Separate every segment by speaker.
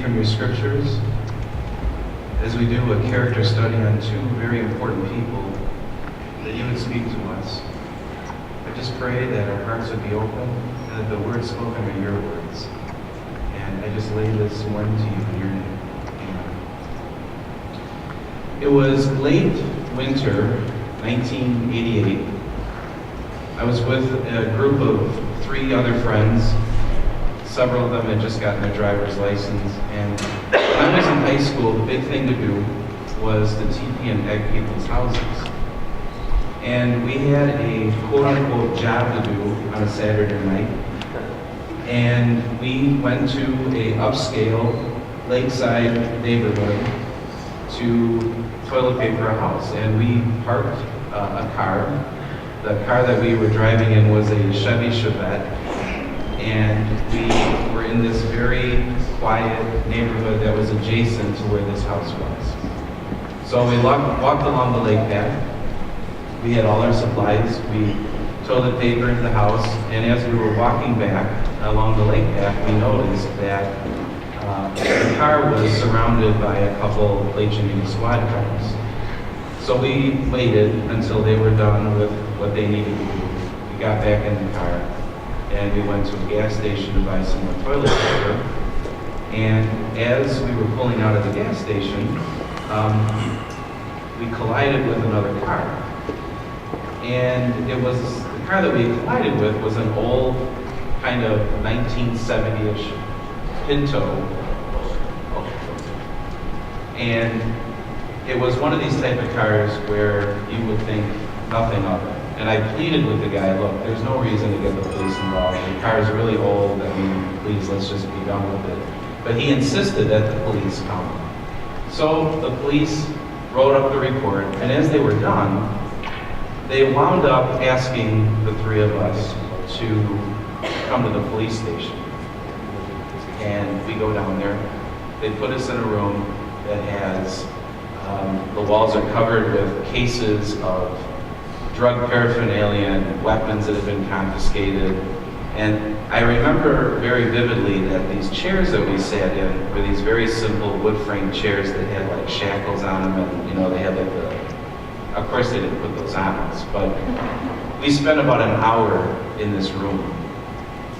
Speaker 1: From your scriptures, as we do a character study on two very important people, that you would speak to us. I just pray that our hearts would be open and that the words spoken are your words. And I just lay this one to you in your name. Amen. It was late winter, 1988. I was with a group of 3 other friends. Several of them had just gotten their driver's license, and when I was in high school, the big thing to do was to TP and egg people's houses. And we had a quote-unquote job to do on a Saturday night, and we went to a upscale lakeside neighborhood to toilet paper a house, and we parked a car. The car that we were driving in was a Chevy Chevette, and we were in this very quiet neighborhood that was adjacent to where this house was. So we walked along the lake path. We had all our supplies. We toilet paper in the house, and as we were walking back along the lake path, we noticed that the car was surrounded by a couple H&E squad cars. So we waited until they were done with what they needed to do. We got back in the car, and we went to a gas station to buy some more toilet paper. And as we were pulling out of the gas station, we collided with another car. And the car that we collided with was an old, kind of 1970-ish Pinto. And it was one of these type of cars where you would think nothing of it. And I pleaded with the guy, look, there's no reason to get the police involved. The car is really old. I mean, please, let's just be done with it. But he insisted that the police come. So the police wrote up the report, and as they were done, they wound up asking the 3 of us to come to the police station. And we go down there. They put us in a room that has, the walls are covered with cases of drug paraphernalia and weapons that have been confiscated. And I remember very vividly that these chairs that we sat in were these very simple wood frame chairs that had like shackles on them, and they had like of course they didn't put those on us, but we spent about an hour in this room.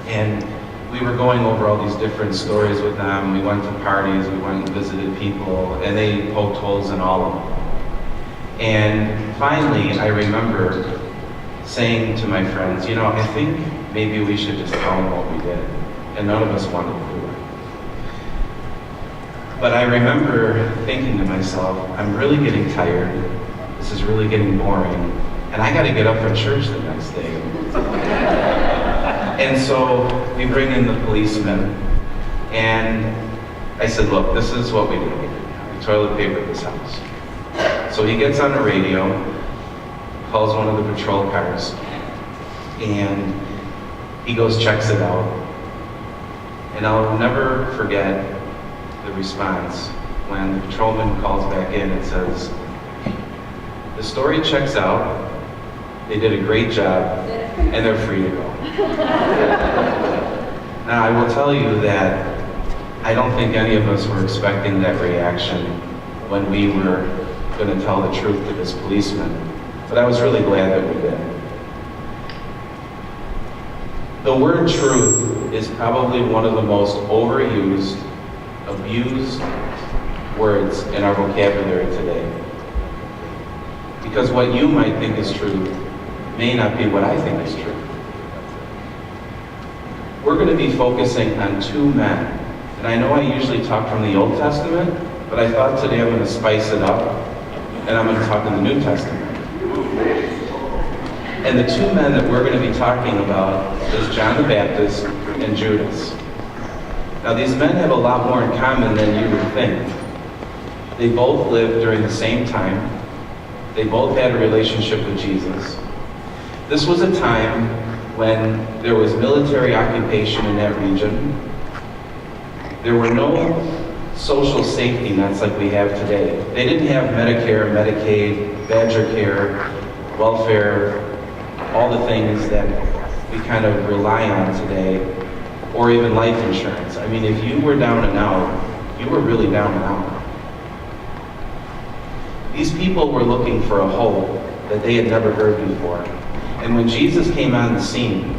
Speaker 1: And we were going over all these different stories with them. We went to parties, we went and visited people, and they poked holes in all of them. And finally, I remember saying to my friends, I think maybe we should just tell them what we did. And none of us wanted to do it. But I remember thinking to myself, I'm really getting tired. This is really getting boring. And I got to get up for church the next day. And so we bring in the policeman. And I said, look, this is what we do. We toilet paper this house. So he gets on the radio, calls one of the patrol cars, and he goes, checks it out. And I'll never forget the response when the patrolman calls back in and says, the story checks out, they did a great job, and they're free to go. Now, I will tell you that I don't think any of us were expecting that reaction when we were going to tell the truth to this policeman, but I was really glad that we did. The word truth is probably one of the most overused, abused words in our vocabulary today. Because what you might think is true may not be what I think is true. We're going to be focusing on 2 men. And I know I usually talk from the Old Testament, but I thought today I'm going to spice it up. And I'm going to talk in the New Testament. And the 2 men that we're going to be talking about is John the Baptist and Judas. Now these men have a lot more in common than you would think. They both lived during the same time. They both had a relationship with Jesus. This was a time when there was military occupation in that region. There were no social safety nets like we have today. They didn't have Medicare, Medicaid, Badger Care, welfare, all the things that we kind of rely on today, or even life insurance. I mean, if you were down and out, you were really down and out. These people were looking for a hope that they had never heard before. And when Jesus came on the scene,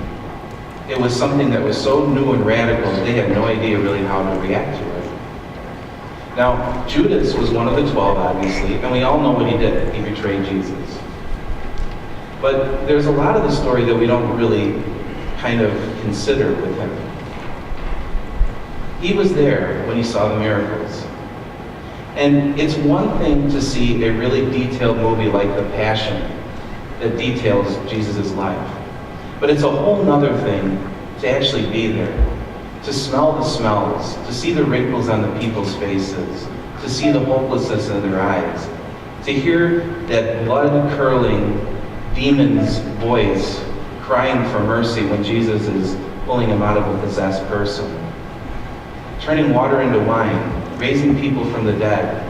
Speaker 1: it was something that was so new and radical that they had no idea really how to react to it. Now, Judas was one of the 12, obviously, and we all know what he did. He betrayed Jesus. But there's a lot of the story that we don't really kind of consider with him. He was there when he saw the miracles. And it's one thing to see a really detailed movie like The Passion that details Jesus' life. But it's a whole nother thing to actually be there, to smell the smells, to see the wrinkles on the people's faces, to see the hopelessness in their eyes, to hear that blood-curdling demon's voice crying for mercy when Jesus is pulling him out of a possessed person, turning water into wine, raising people from the dead.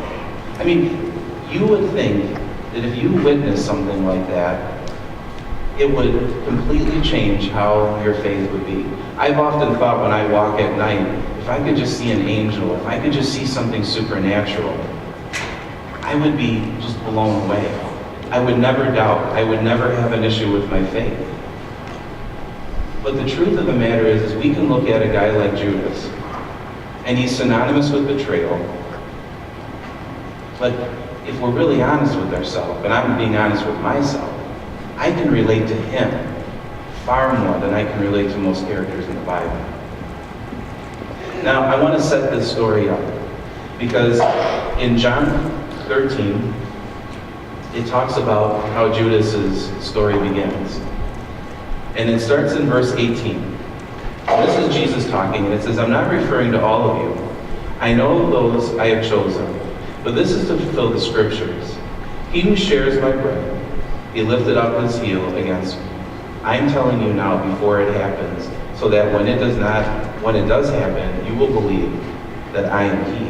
Speaker 1: I mean, you would think that if you witnessed something like that, it would completely change how your faith would be. I've often thought when I walk at night, if I could just see an angel, if I could just see something supernatural, I would be just blown away. I would never doubt. I would never have an issue with my faith. But the truth of the matter is we can look at a guy like Judas, and he's synonymous with betrayal. But if we're really honest with ourselves, and I'm being honest with myself, I can relate to him far more than I can relate to most characters in the Bible. Now, I want to set this story up because in John 13, it talks about how Judas's story begins. And it starts in verse 18. And this is Jesus talking, and it says, I'm not referring to all of you. I know those I have chosen, but this is to fulfill the scriptures. He who shares my bread, he lifted up his heel against me. I am telling you now before it happens, so that when it does happen, you will believe that I am he.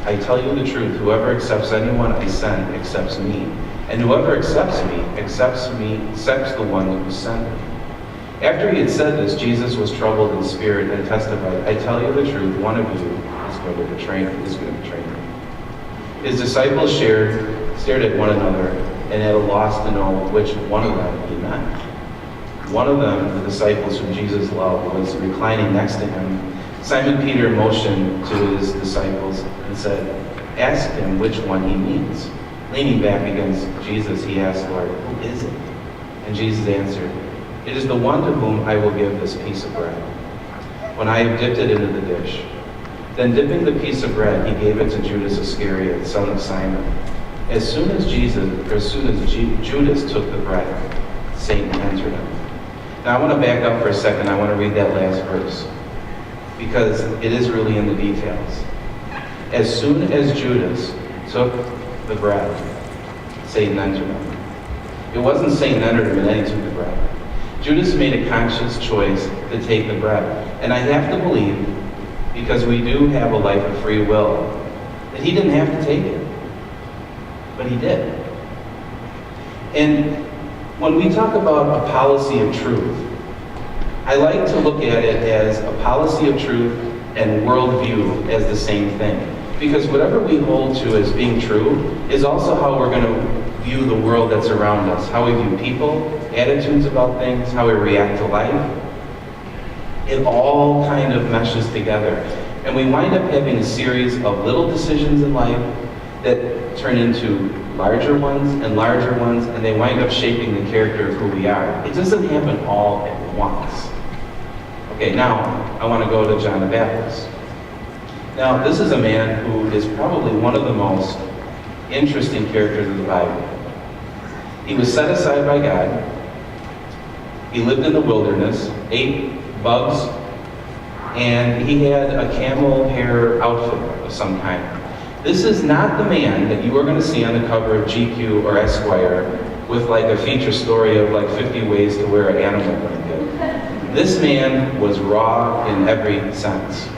Speaker 1: I tell you the truth, whoever accepts anyone I send accepts me. And whoever accepts the one who sent me. After he had said this, Jesus was troubled in spirit and testified, I tell you the truth, one of you is going to betray me. His disciples stared at one another and at a loss to know which one of them he meant. One of them, the disciples whom Jesus loved, was reclining next to him. Simon Peter motioned to his disciples and said, ask him which one he means. Leaning back against Jesus, he asked, Lord, who is it? And Jesus answered, it is the one to whom I will give this piece of bread, when I have dipped it into the dish. Then dipping the piece of bread, he gave it to Judas Iscariot, son of Simon. As soon as Judas took the bread, Satan entered him. Now I want to back up for a second. I want to read that last verse, because it is really in the details. As soon as Judas took the bread, Satan entered him. It wasn't Satan entered him and then he took the bread. Judas made a conscious choice to take the bread. And I have to believe, because we do have a life of free will, that he didn't have to take it. But he did. And when we talk about a policy of truth, I like to look at it as a policy of truth and worldview as the same thing. Because whatever we hold to as being true is also how we're going to view the world that's around us, how we view people, attitudes about things, how we react to life. It all kind of meshes together. And we wind up having a series of little decisions in life that turn into larger ones, and they wind up shaping the character of who we are. It doesn't happen all at once. Okay, now I want to go to John the Baptist. Now, this is a man who is probably one of the most interesting characters of the Bible. He was set aside by God. He lived in the wilderness, ate bugs, and he had a camel hair outfit of some kind. This is not the man that you are going to see on the cover of GQ or Esquire with like a feature story of like 50 ways to wear an animal blanket. This man was raw in every sense.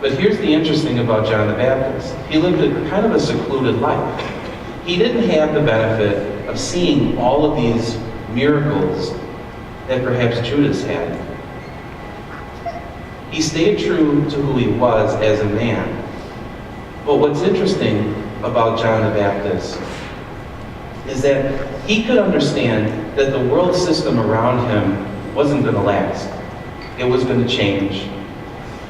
Speaker 1: But here's the interesting about John the Baptist. He lived a kind of a secluded life. He didn't have the benefit of seeing all of these miracles that perhaps Judas had. He stayed true to who he was as a man. But what's interesting about John the Baptist is that he could understand that the world system around him wasn't going to last. It was going to change.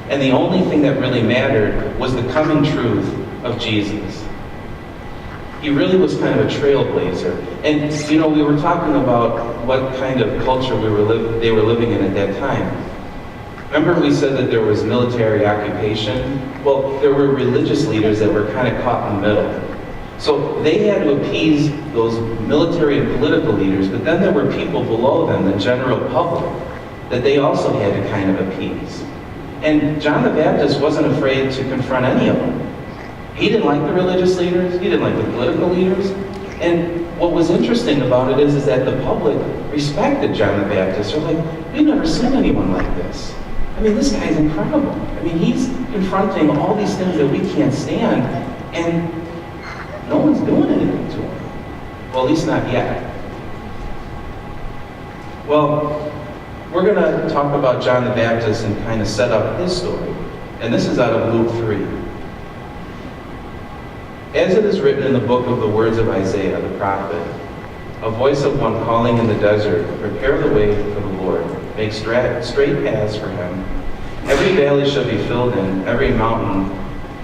Speaker 1: And the only thing that really mattered was the coming truth of Jesus. He really was kind of a trailblazer. And, you know, we were talking about what kind of culture they were living in at that time. Remember we said that there was military occupation? Well, there were religious leaders that were kind of caught in the middle. So they had to appease those military and political leaders, but then there were people below them, the general public, that they also had to kind of appease. And John the Baptist wasn't afraid to confront any of them. He didn't like the religious leaders, he didn't like the political leaders. And what was interesting about it is that the public respected John the Baptist. They're like, we've never seen anyone like this. I mean, this guy's incredible. I mean, he's confronting all these things that we can't stand, and no one's doing anything to him. Well, at least not yet. Well, we're going to talk about John the Baptist and kind of set up his story. And this is out of Luke 3. As it is written in the book of the words of Isaiah, the prophet, a voice of one calling in the desert, prepare the way for the Lord, make straight paths for him. Every valley shall be filled in, every mountain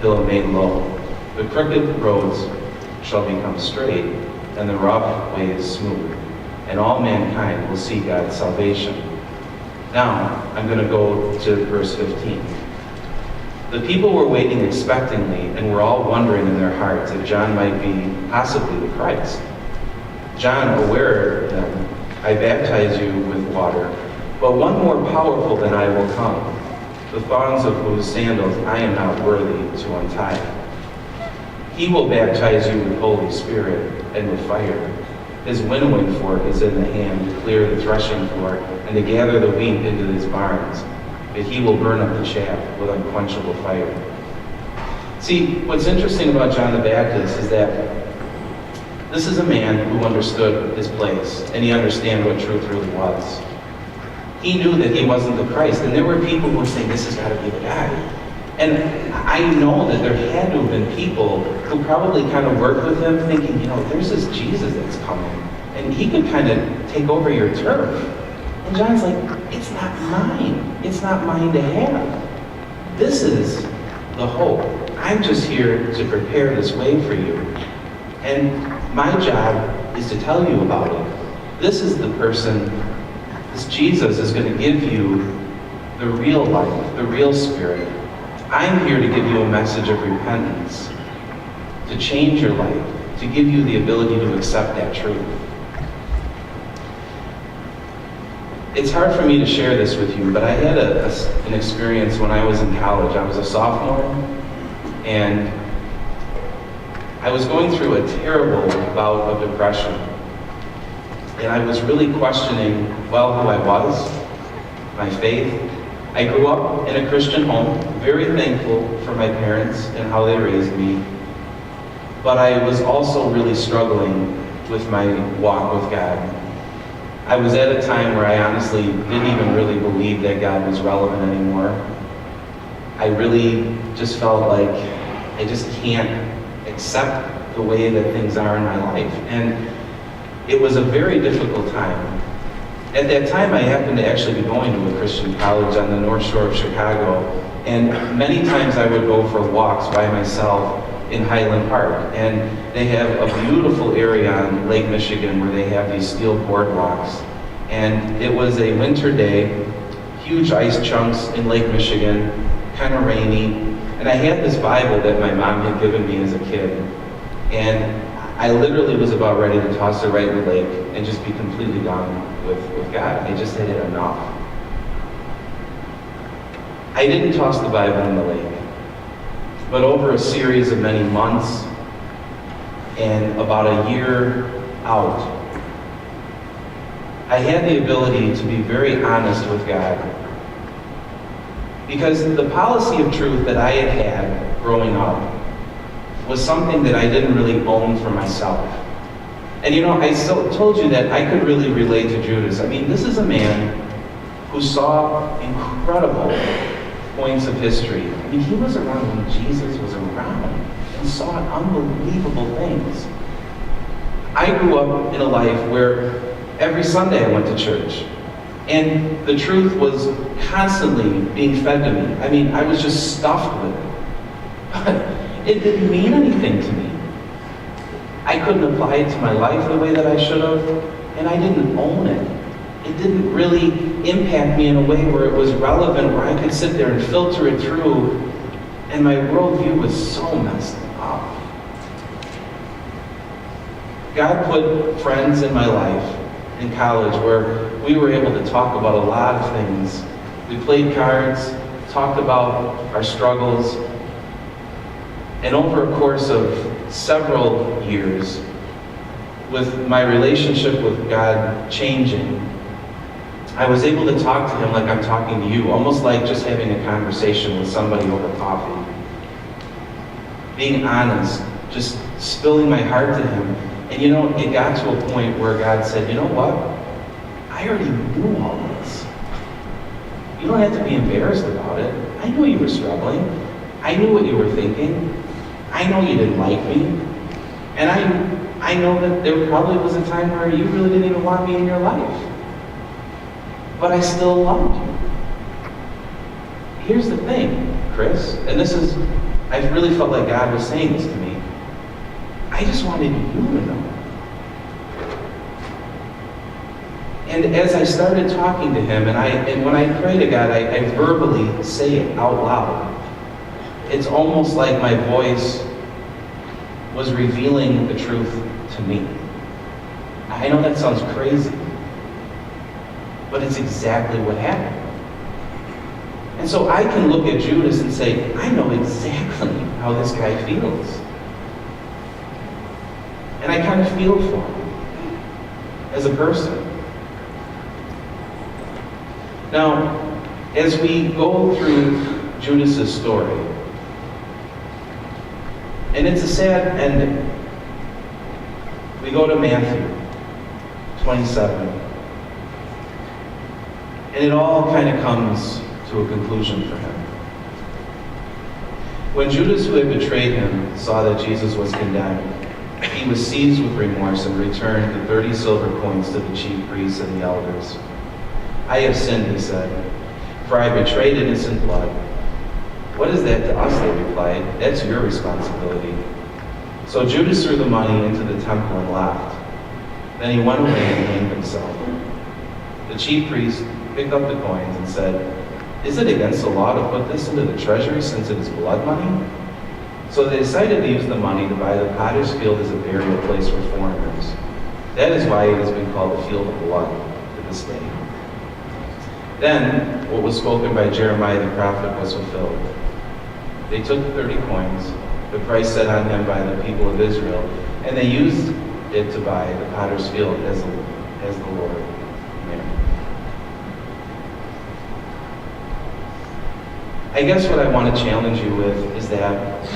Speaker 1: hill made low. The crooked roads shall become straight, and the rough ways smooth, and all mankind will see God's salvation. Now, I'm going to go to verse 15. The people were waiting expectantly and were all wondering in their hearts if John might be possibly the Christ. John, aware of them, I baptize you with water, but one more powerful than I will come, the thongs of whose sandals I am not worthy to untie. He will baptize you with Holy Spirit and with fire. His winnowing fork is in the hand to clear the threshing floor and to gather the wheat into his barns, but he will burn up the chaff with unquenchable fire. See, what's interesting about John the Baptist is that this is a man who understood his place, and he understood what truth really was. He knew that he wasn't the Christ, and there were people who were saying, this has got to be the guy. And I know that there had to have been people who probably kind of worked with him thinking, you know, there's this Jesus that's coming, and he could kind of take over your turf. And John's like, it's not mine. It's not mine to have. This is the hope. I'm just here to prepare this way for you. And my job is to tell you about it. This is the person, this Jesus is going to give you the real life, the real spirit. I'm here to give you a message of repentance, to change your life, to give you the ability to accept that truth. It's hard for me to share this with you, but I had an experience when I was in college. I was a sophomore, and I was going through a terrible bout of depression. And I was really questioning, well, who I was, my faith. I grew up in a Christian home, very thankful for my parents and how they raised me. But I was also really struggling with my walk with God. I was at a time where I honestly didn't even really believe that God was relevant anymore. I really just felt like I just can't accept the way that things are in my life. And it was a very difficult time. At that time, I happened to actually be going to a Christian college on the North Shore of Chicago. And many times I would go for walks by myself in Highland Park. And they have a beautiful area on Lake Michigan where they have these steel boardwalks. And it was a winter day, huge ice chunks in Lake Michigan, kind of rainy. And I had this Bible that my mom had given me as a kid. And I literally was about ready to toss it right in the lake and just be completely done with God. I just had it enough. I didn't toss the Bible in the lake, but over a series of many months and about a year out, I had the ability to be very honest with God. Because the policy of truth that I had growing up was something that I didn't really own for myself. And you know, I still told you that I could really relate to Judas. I mean, this is a man who saw incredible points of history. I mean, he was around when Jesus was around. and saw unbelievable things. I grew up in a life where every Sunday I went to church, and the truth was constantly being fed to me. I mean, I was just stuffed with it. But it didn't mean anything to me. I couldn't apply it to my life the way that I should have, and I didn't own it. It didn't really impact me in a way where it was relevant, where I could sit there and filter it through, and my worldview was so messed up. God put friends in my life in college where we were able to talk about a lot of things. We played cards, talked about our struggles, and over a course of several years, with my relationship with God changing, I was able to talk to him like I'm talking to you, almost like just having a conversation with somebody over coffee. Being honest, just spilling my heart to him. And you know, it got to a point where God said, you know what? I already knew all this. You don't have to be embarrassed about it. I knew you were struggling. I knew what you were thinking. I know you didn't like me. And I know that there probably was a time where you really didn't even want me in your life. But I still loved you. Here's the thing, Kris, and this is, I really felt like God was saying this to me. I just wanted you to know. And as I started talking to him, and when I pray to God, I verbally say it out loud. It's almost like my voice was revealing the truth to me. I know that sounds crazy, but it's exactly what happened. And so I can look at Judas and say, I know exactly how this guy feels. And I kind of feel for him as a person. Now, as we go through Judas's story, and it's a sad ending, we go to Matthew 27. And it all kind of comes to a conclusion for him. When Judas, who had betrayed him, saw that Jesus was condemned, he was seized with remorse and returned the 30 silver coins to the chief priests and the elders. I have sinned, he said, for I betrayed innocent blood. What is that to us, they replied. That's your responsibility. So Judas threw the money into the temple and left. Then he went away and hanged himself. The chief priest picked up the coins and said, is it against the law to put this into the treasury since it is blood money? So they decided to use the money to buy the potter's field as a burial place for foreigners. That is why it has been called the field of blood to this day. Then, what was spoken by Jeremiah the prophet was fulfilled. They took the 30 coins, the price set on them by the people of Israel, and they used it to buy the potter's field as the Lord commanded. I guess what I want to challenge you with is that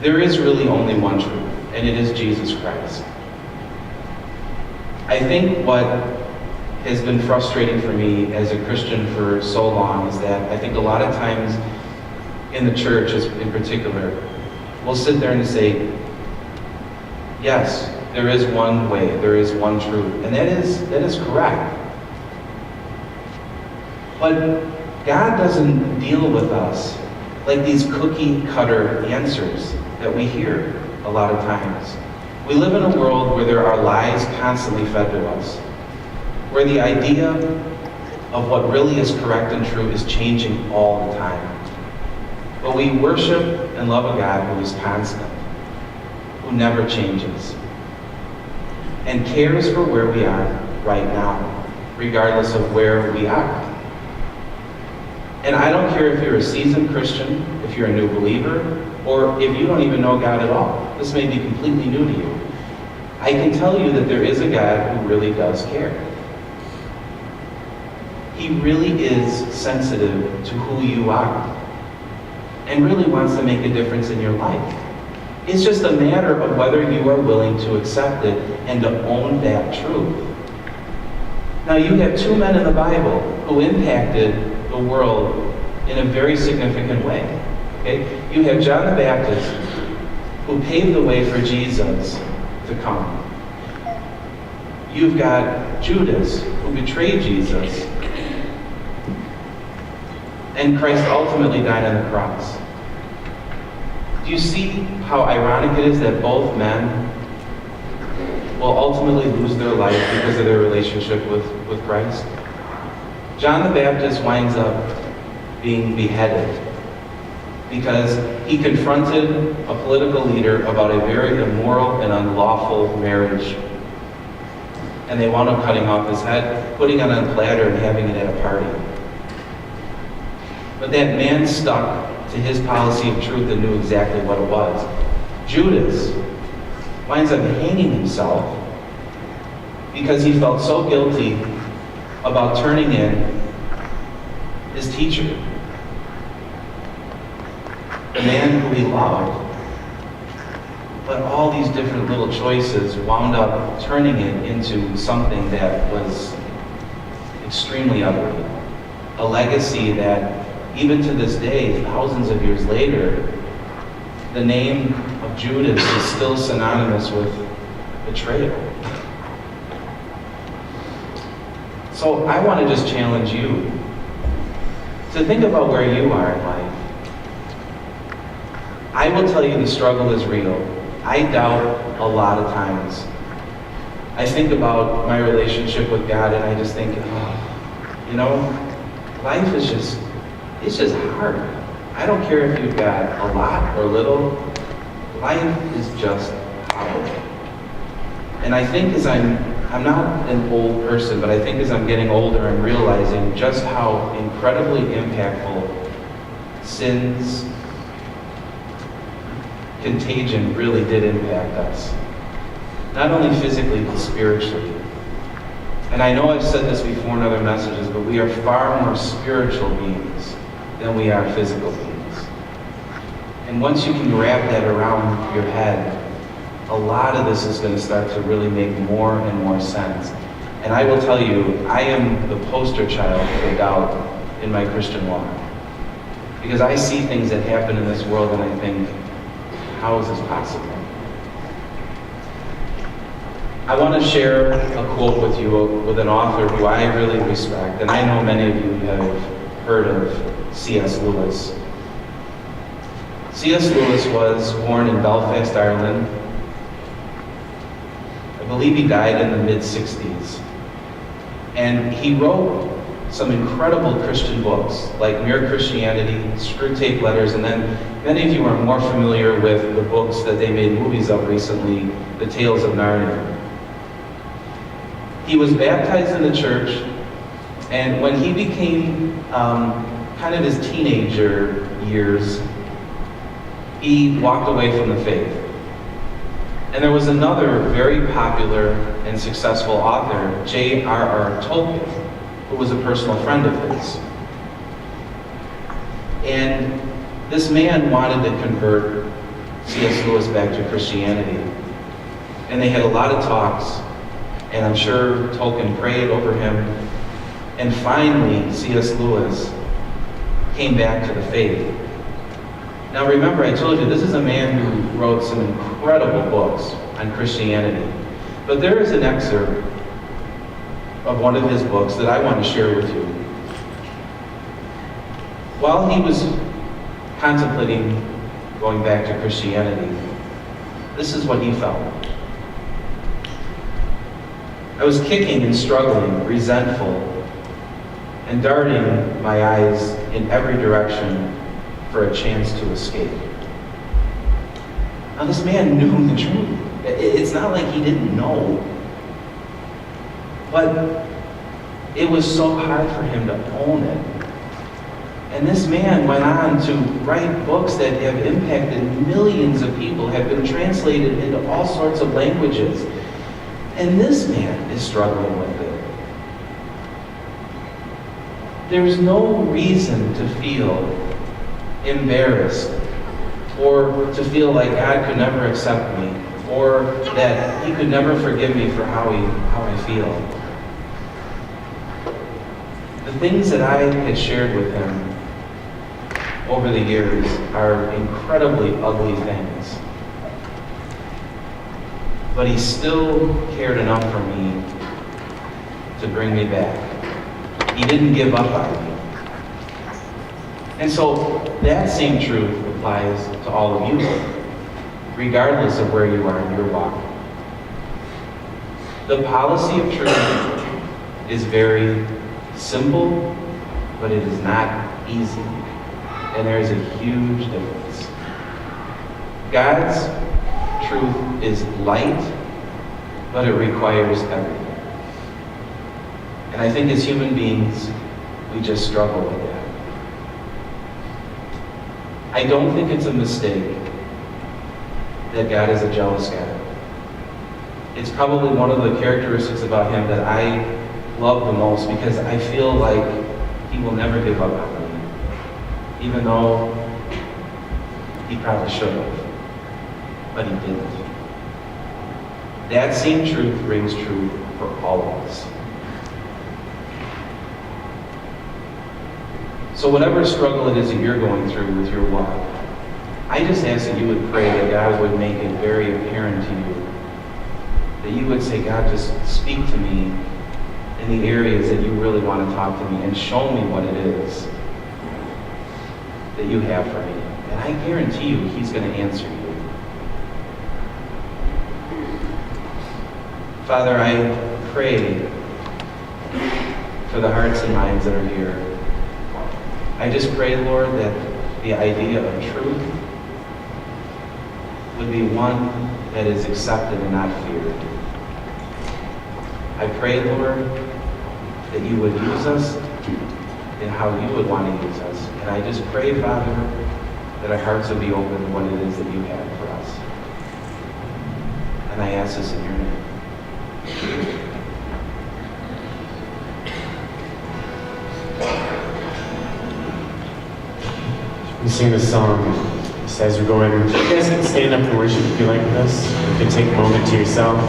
Speaker 1: there is really only one truth, and it is Jesus Christ. I think what has been frustrating for me as a Christian for so long is that I think a lot of times in the church in particular, we'll sit there and say, yes, there is one way, there is one truth, and that is correct. But God doesn't deal with us like these cookie cutter answers that we hear a lot of times. We live in a world where there are lies constantly fed to us, where the idea of what really is correct and true is changing all the time. But we worship and love a God who is constant, who never changes, and cares for where we are right now, regardless of where we are. And I don't care if you're a seasoned Christian, if you're a new believer, or if you don't even know God at all. This may be completely new to you. I can tell you that there is a God who really does care. He really is sensitive to who you are and really wants to make a difference in your life. It's just a matter of whether you are willing to accept it and to own that truth. Now, you have two men in the Bible who impacted the world in a very significant way. okay? You have John the Baptist, who paved the way for Jesus to come. You've got Judas, who betrayed Jesus, and Christ ultimately died on the cross. Do you see how ironic it is that both men will ultimately lose their life because of their relationship with Christ? John the Baptist winds up being beheaded because he confronted a political leader about a very immoral and unlawful marriage. And they wound up cutting off his head, putting it on a platter and having it at a party. But that man stuck to his policy of truth and knew exactly what it was. Judas winds up hanging himself because he felt so guilty about turning in his teacher, the man who he loved. But all these different little choices wound up turning it into something that was extremely ugly. A legacy that, even to this day, thousands of years later, the name of Judas is still synonymous with betrayal. So I want to just challenge you to think about where you are in life. I will tell you the struggle is real. I doubt a lot of times. I think about my relationship with God and I just think, life is it's just hard. I don't care if you've got a lot or little, life is just hard. And I think as I'm not an old person, but I think as I'm getting older, I'm realizing just how incredibly impactful sin's contagion really did impact us. Not only physically, but spiritually. And I know I've said this before in other messages, but we are far more spiritual beings than we are physical beings. And once you can wrap that around your head, a lot of this is going to start to really make more and more sense. And I will tell you, I am the poster child for doubt in my Christian walk. Because I see things that happen in this world and I think, how is this possible? I want to share a quote with you with an author who I really respect, and I know many of you have heard of C.S. Lewis. C.S. Lewis was born in Belfast, Ireland. I believe he died in the mid-60s. And he wrote some incredible Christian books, like Mere Christianity, Screwtape Letters, and then many of you are more familiar with the books that they made movies of recently, The Tales of Narnia. He was baptized in the church, and when he became kind of his teenager years, he walked away from the faith. And there was another very popular and successful author, J.R.R. Tolkien, who was a personal friend of his. And this man wanted to convert C.S. Lewis back to Christianity. And they had a lot of talks, and I'm sure Tolkien prayed over him. And finally, C.S. Lewis came back to the faith. Now remember, I told you, this is a man who wrote some incredible books on Christianity. But there is an excerpt of one of his books that I want to share with you. While he was contemplating going back to Christianity, this is what he felt. I was kicking and struggling, resentful, and darting my eyes in every direction for a chance to escape. Now this man knew the truth. It's not like he didn't know. But it was so hard for him to own it. And this man went on to write books that have impacted millions of people, have been translated into all sorts of languages. And this man is struggling with it. There's no reason to feel embarrassed or to feel like God could never accept me or that he could never forgive me for how I feel. The things that I had shared with him over the years are incredibly ugly things. But he still cared enough for me to bring me back. He didn't give up on me. And so that same truth applies to all of you, regardless of where you are in your walk. The policy of truth is very simple, but it is not easy. And there is a huge difference. God's truth is light, but it requires everything. And I think as human beings, we just struggle with that. I don't think it's a mistake that God is a jealous God. It's probably one of the characteristics about him that I love the most, because I feel like he will never give up on me, even though he probably should have, but he didn't. That same truth rings true for all of us. So whatever struggle it is that you're going through with your walk, I just ask that you would pray that God would make it very apparent to you, that you would say, God, just speak to me in the areas that you really want to talk to me, and show me what it is that you have for me. And I guarantee you, he's going to answer you. Father, I pray for the hearts and minds that are here. I just pray, Lord, that the idea of truth would be one that is accepted and not feared. I pray, Lord, that you would use us in how you would want to use us. And I just pray, Father, that our hearts would be open to what it is that you have for us. And I ask this in your name.
Speaker 2: We sing this song just as we're going. You guys can stand up and worship if you like this. You can take a moment to yourself.